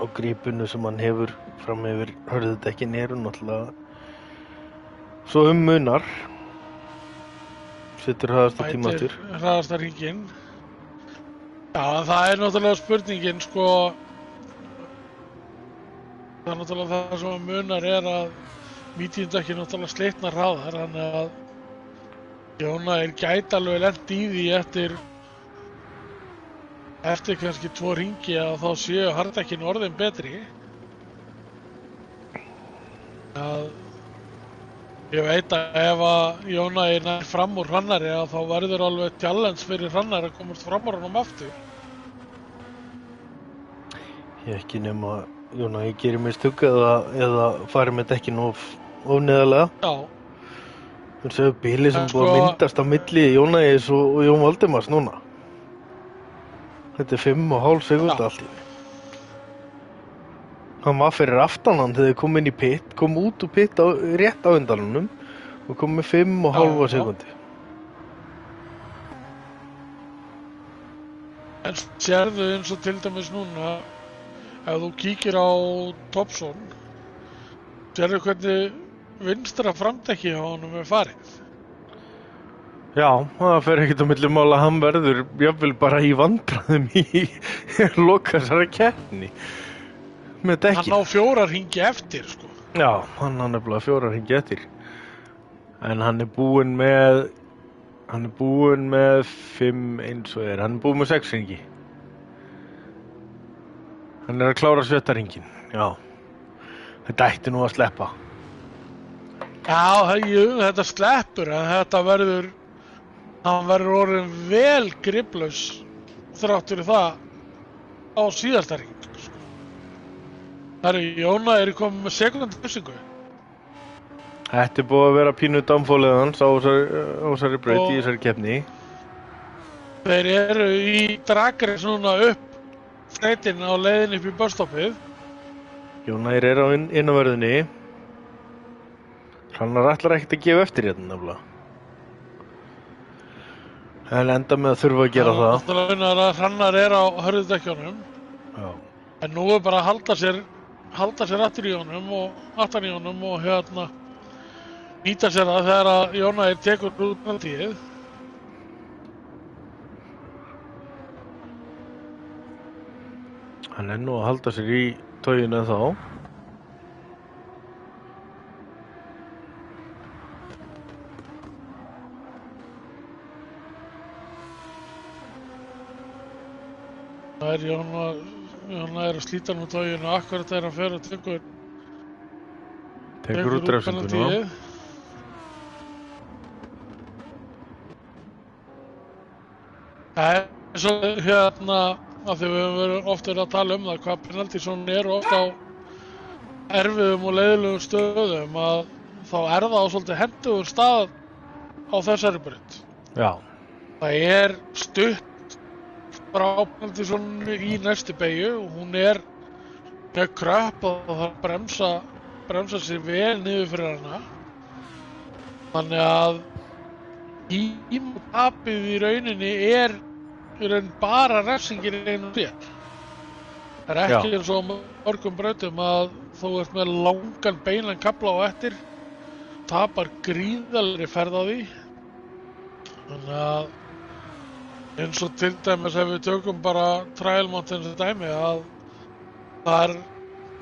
á grípinu sem hann hefur fram yfir hörðudekkin eru náttúrulega svo munar. Setur hraðasta tíma aftur. Bætir hraðasta hringinn. Já, það er náttúrulega spurningin, sko. Það er náttúrulega það sem munar er að mítindekkin náttúrulega slitnar hraðar, þannig að Jóna gæti alveg lent í því eftir kannski 2 hringi að þá séu harddekkin orðin betri. Ég veit að ef að Jóna nær fram úr Hrannari að þá verður alveg challenge fyrir Hrannar að komast fram úr honum aftur. Ég ekki nema Jóna gerir mistök eða fari með dekkin of neðarlega. Já. Þannig að bíli sem búið að myndast á milli Jóna Ægis og Jón Valdimars núna. Þetta er 5,5 sekúnda allt í einu. Hann var fyrir aftan hann þegar kom inn í pit, kom út úr pit rétt á undan honum og kom með 5,5 sekúndi. En sérðu eins og til dæmis núna, ef þú kíkir á Thompson, sérðu hvernig vinstra framdekki á honum er farið. Já, það fer ekkert á milli mála að hann verður jafnvel bara í vandræðum í loka þessari keppni með dekkin. Hann á 4 hringi eftir, sko. Já, hann á nefnilega 4 hringi eftir. En hann er búinn með 5 eins og er. Hann er búinn með 6 hringi. Hann er að klára 7. hringinn, já. Þetta ætti nú að sleppa. Já, þetta sleppur, en hann verður orðinn vel griplaus þrátt fyrir það á síðasta hring. Sko. Það Jóna komið með sekundlýsingu. Þetta er búið að vera pínu damfólið hans á þessari braut í þessari keppni. Þeir eru í dragreis núna upp þreytin á leiðin upp í busstoppið. Jónær á innanverðinni. Hrannar ætlar ekkert að gefa eftir hérna nefnilega. En enda með að þurfa að gera það. Það að Hrannar á hörðudekkjónum. Já. En nú er bara að halda sér aftur í honum og aftan í honum og nýta sér það þegar að Jónær tekur út penaltíið. Hann nú að halda sér í tauginu þá. Það Jóna að slíta nú tauginu akkurat þegar hann fer og tekur út refsinguna. Það er svo af því við höfum oft verið að tala það hvað penalty svona oft á erfiðum og leiðilegum stöðum að þá það á svolítið hentugur stað á þessari braut. Já. Það stutt frá penalty svona í næstu beygju og hún með kröpp og það bremsa sér vel niður fyrir hana. Þannig að tímatapið í rauninni í raun bara refsingin einu sér. Það ekki eins og mörgum brautum að þú ert með langan beinan kafla á eftir, tapar gríðalegri ferð á því. Þannig að eins og til dæmis ef við tökum bara Trial Mountain dæmi að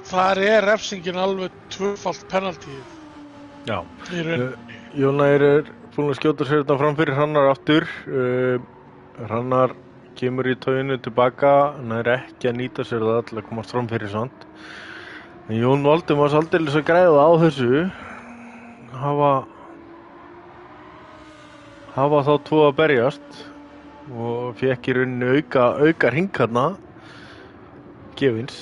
þar refsingin alveg tvöfalt penaltíð. Já. Í rauninni. Jónær búinn að skjóta sér þetta fram fyrir Hrannar aftur. Hrannar kemur í tauginu tilbaka, hann ekki að nýta sér það til að komast fram fyrir samt. En Jón Valdimars aldeilis að græða á þessu, hafa þá tvo að berjast og fékk í rauninni auka hring hérna, gefins.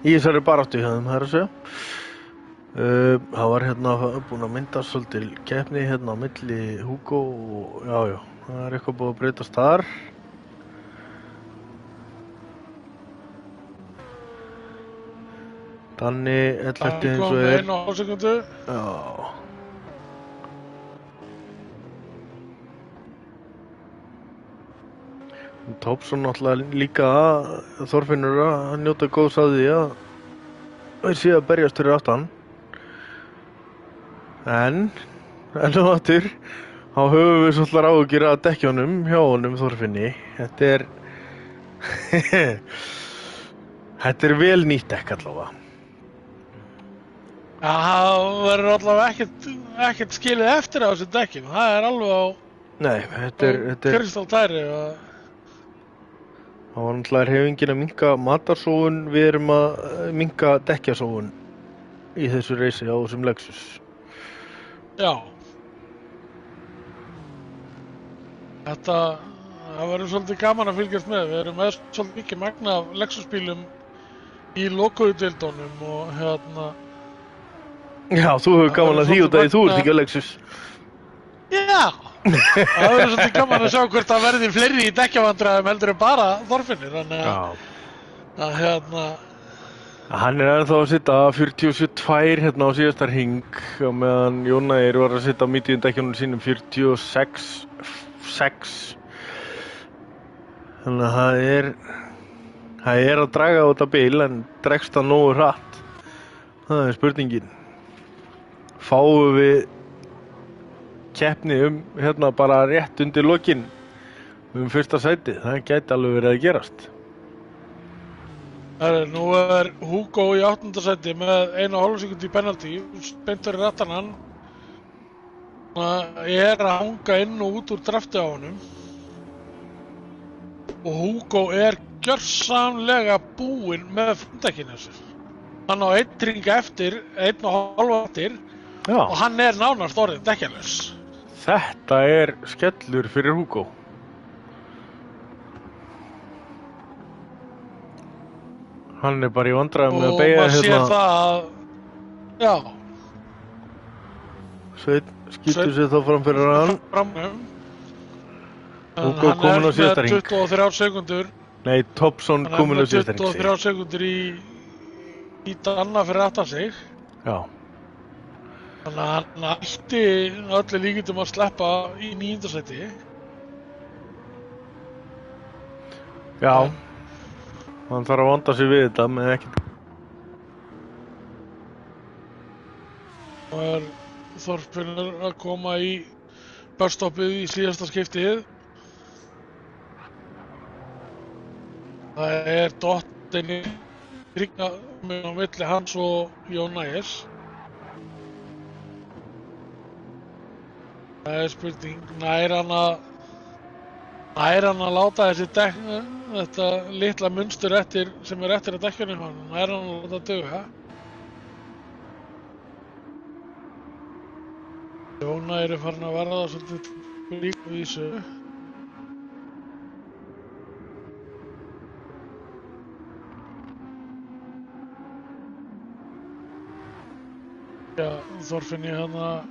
Í þessari baráttu hjá þeim, það að segja. Það var búin að mynda svolítil keppni á milli Hugo og já, það eitthvað búið að breytast þar. Danni 11 eins og Það kom 1,5 sekundu. Já. Thompson náttúrulega líka Þorfinnur að njóta góðs af því að þeir séu að berjast fyrir aftan. En og aftur, þá höfum við svolítið áhyggjur af dekkjunum hjá honum Þorfinni. Þetta er vel nýtt dekk allavega. Já, það verður allavega ekkert skilið eftir á þessu dekkjum. Það alveg á kristaltæri. Það var náttúrulega hreyfingin að minnka matarsóun, við erum að minnka dekkjasóun í þessu reysi á þessum Lexus. Já. Það verður svolítið gaman að fylgjast með. Við erum með svolítið mikið magna af Lexus-bílum í lokuðu deildunum og Já, þú hefur gaman að því út af því þú ert ekki á Lexus. Já. Það verður svolítið gaman að sjá hvort það verði fleiri í dekkjavandræðum heldur en bara Þorfinnir. Þannig að Hann ennþá að sitja 47 á síðasta hring og meðan Jónær var að sitja á mediumdekkjunum sínum 46. Þannig að það er að draga á þetta bíl en dregst það nógu hratt. Það er spurningin. Fáum við keppni bara rétt undir lokin fyrsta sæti? Það gæti alveg verið að gerast. Nú Hugo í 8. sæti með 1,5 sekúndu í penalty, beintur í rattan hann. Að hanga inn og út úr drafti á honum. Og Hugo gjörsamlega búinn með framdekkinu sér. Hann á 1 hring eftir, 1,5 eftir og hann nánast orðinn dekkjalaus. Þetta skellur fyrir Hugo. Hann bara í vandræðum með að og beygja maður sér það að, já, Sveinn skýtur sér þá fram fyrir hann. framum. Hugo kominn á síðasta hring. Hann er með 23 sekundur. Nei, Thompson kominn á síðasta hring. Hann er með 23 sekundur í danna fyrir aftan sig. Já. Þannig að hann ætti öllu líkindum að sleppa í 9. sæti. Já. Hann þarf að vanda sig við þetta með ekkert. Og Þorfinnur að koma í busstoppið í síðasta skiptið. Það dottinni ringa með á milli hans og Jón Ægis. Það spurning, nær hann að láta þessi þetta litla munstur sem eftir að dekkjunum hann, nær hann að láta duga. Jón Ægir farin að verða svolítið líkvísu. Já, Þorfinni hann að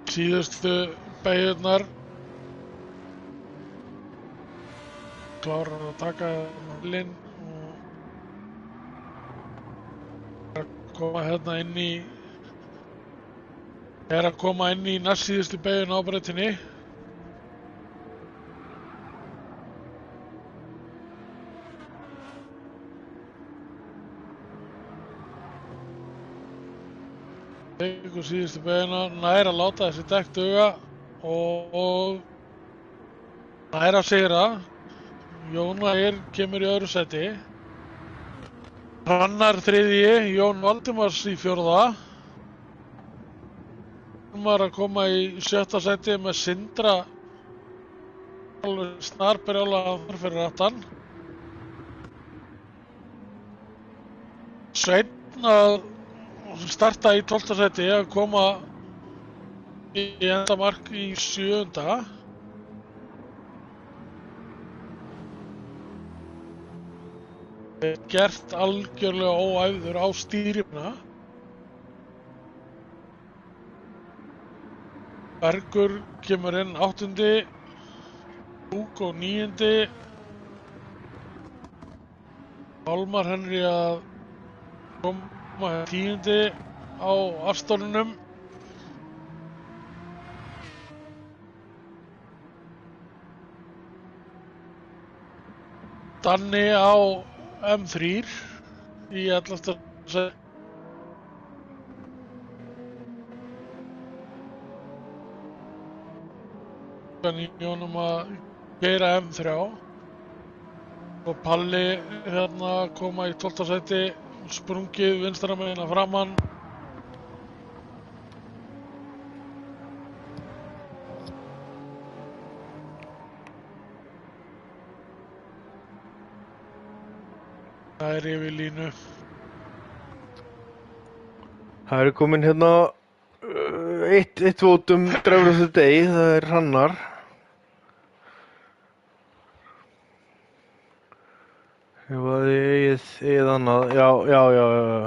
síðustu beigjurnar klárar að taka linn og koma hérna inn í að koma inn í næst síðustu beigjun á breytinni. Tekur síðustu beyguna, nær að láta þessi dekk duga og nær að sigra. Jón Ægir kemur í öðru sæti. Hrannar 3., Jón Valdimars í 4. Hilmar að koma í 7. sæti með Sindra alveg snarberjálega þar fyrir aftan. Sveinn að starta í 12. sæti að koma í endamark í 7. Gert algjörlega óæfður á stýrifna. Bergur kemur inn 8. Hugo 9. Pálmar Henry að koma 10. á afstónunum. Danni á M3 í 11. sæti. Jónum að keyra M3 og Palli hérna koma í 12. sæti, sprungið vinstra megin að framann. Það yfir línu. Það komin hérna eitt vótum driver of the day, það Hrannar. Ef að þið eigið annað, já,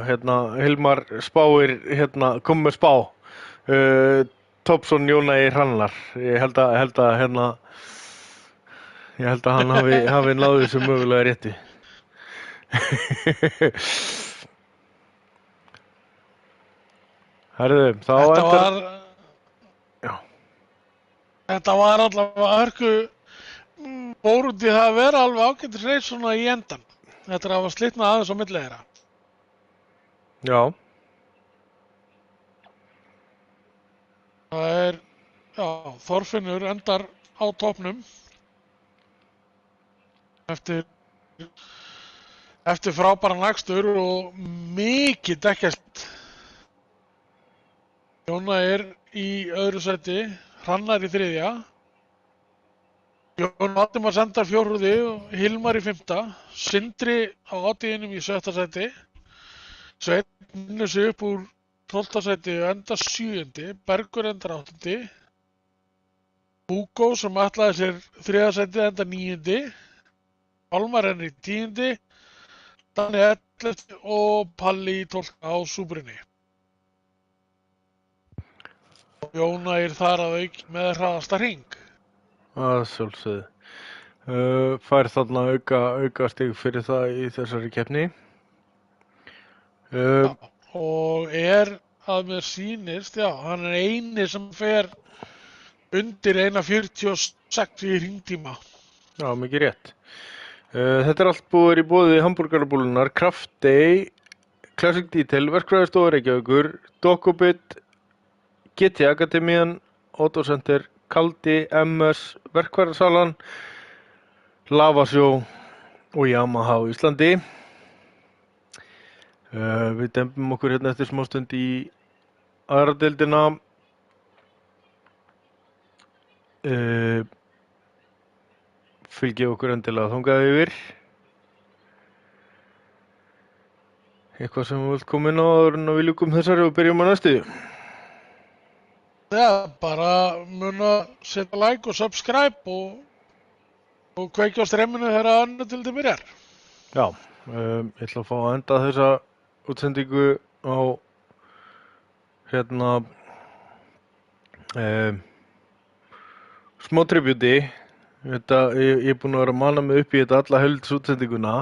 hérna, Hilmar spáir, hérna, kom með spá. Thompson, Jón Ægir, Hrannar. Ég held að hann hafi náð þessu mögulega rétti. Herðu, þá Þetta var allavega hörku fór út í það að vera alveg ágætis reis svona í endan. Þetta er að hafa slitnað aðeins á milli þeirra. Já. Það Þorfinnur endar á toppnum eftir frábæran akstur og mikið dekkjast. Jón Ægir í öðru sæti, Hrannar í 3. Jón Valdimars endar 4. og Hilmar í 5. Sindri á 8. í 7. sæti. Sveinn minnur sig upp úr 12. sæti enda 7. Bergur endar 8. Hugo sem ætlaði sér 3. sæti enda 9. Pálmar enn í 10. Danni 11. og Palli í 12. á súbrinni. Jóna þar að auki með hraðasta hring. að sjálfsögðu. Fær þarna auka stig fyrir það í þessari keppni. Og að mér sýnist, hann eini sem fer undir 1.46 í hringtíma. Já, mikið rétt. Þetta allt búið í boði hamburgerabúlunar, Craft Day, Classic Detail, Verkfræðistofa Reykjavíkur, Dokobit, GT Akademían, Autocenter, Kaldi, MS, Verkfræðisalan, Lavasjó og Yamaha á Íslandi. Við dembum okkur hérna eftir smástund í aðra deildina. Fylgið okkur endilega þangað yfir. Eitthvað sem við vilt koma inn á áður en við ljúkum þessari og byrjum á næstu. Bara muna setja like og subscribe og kveikja á stremminu þegar annar til þið byrjar. Já, ég ætla að fá að enda þessa útsendingu á smá tribúti. Ég er búinn að vera að mana mig upp í þetta alla helds útsendinguna.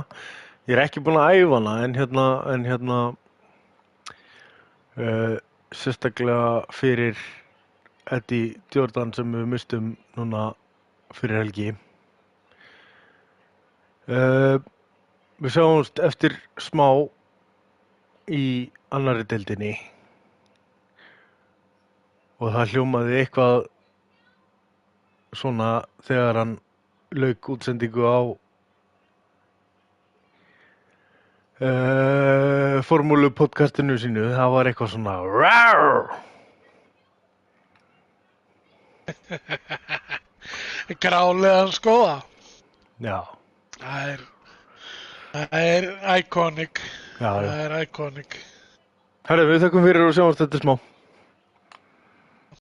Ég er ekki búinn að æfa hana en sérstaklega fyrir Eddie Jordan sem við mistum núna fyrir helgi. Við sjáumst eftir smá í annarri deildinni og það hljómaði eitthvað svona þegar hann lauk útsendingu á formúlu podcastinu sínu. Það var eitthvað svona rar. Grálegan skoða. Já. Það er iconic. Já. Það er iconic. Herra, við þökkum fyrir og sjáumst þetta smá.